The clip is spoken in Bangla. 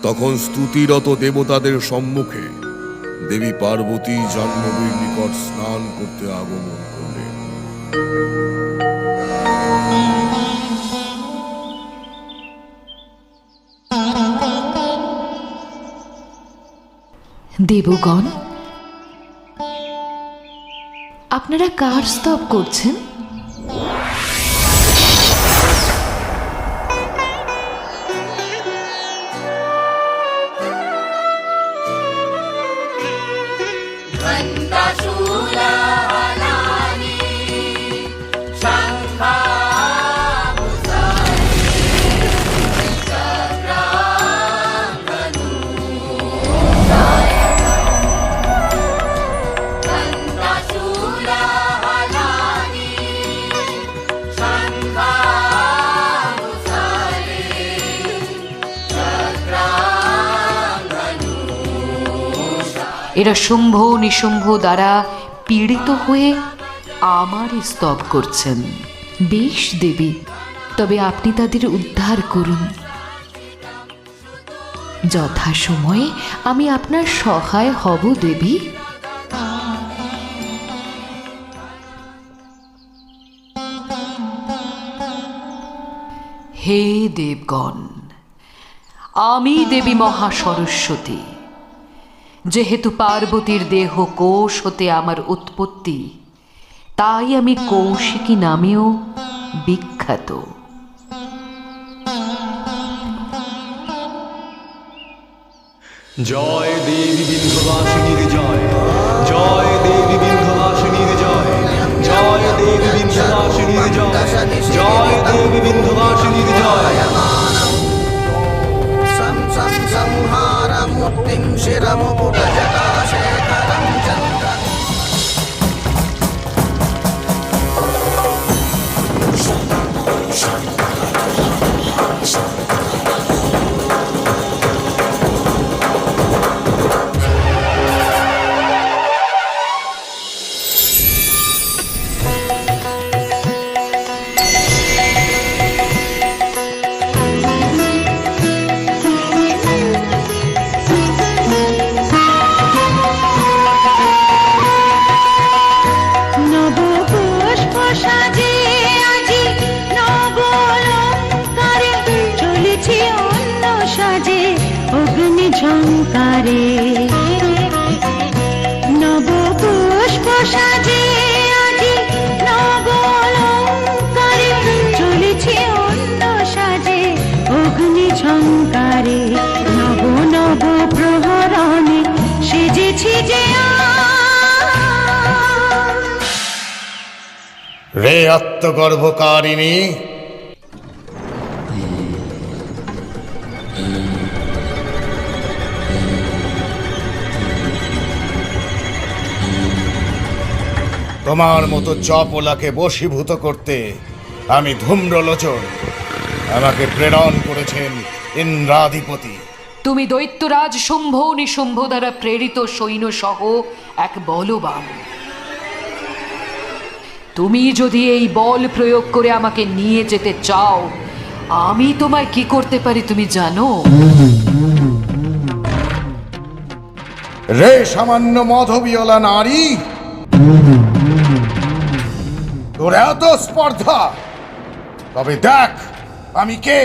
তখন স্তুতিরত দেবতাদের সম্মুখে দেবী পার্বতী জাহ্নবীর নিকট স্নান করতে আগমন করলেন। দেবগণ, আপনারা কার স্তব করছেন? এরা শুম্ভ নিশুম্ভ দ্বারা পীড়িত হয়ে আমার স্তব করছেন। বেশ দেবী, তবে আপনি তাদের উদ্ধার করুন। যথাসময়ে আমি আপনার সহায় হব দেবী। হে দেবগণ, আমি দেবী মহাসরস্বতী। যেহেতু পার্বতীর দেহ কোষ হতে আমার উৎপত্তি, তাই আমি কৌশিকী নামেও বিখ্যাত। জয় দেবী বিন্ধ্যবাসিনীর জয়, জয় দেবী বিন্ধ্যবাসিনীর জয়, জয় দেবী বিন্ধ্যবাসিনীর জয়, জয় দেবী বিন্ধ্যবাসিনীর জয়। संहारमूर्तिं शिरमुकुटजटाशेखरं चन्द्र ঝঙ্কারে নব পুষ্প সাজে আজি নব অলঙ্কারে চলেছে অন্য সাজে অগ্নি ঝঙ্কারে নব নব প্রহরণে সেজেছি যে রে আত্মগর্ভকারিণী, তোমার মতো চপলাকে বশীভূত করতে আমি ধূম্রলোচন, আমাকে প্রেরণ করেছেন ইন্দ্রাধিপতি। তুমি দৈত্যরাজ শুম্ভ নিশুম্ভ দ্বারা প্রেরিত সৈন্য সহ এক বলবান। তুমি যদি এই বল প্রয়োগ করে আমাকে নিয়ে যেতে চাও, আমি তোমায় কি করতে পারি তুমি জানো? রে সামান্য মধবিয়লা নারী, তোর এত স্পর্ধা? তবে দেখ আমি কে।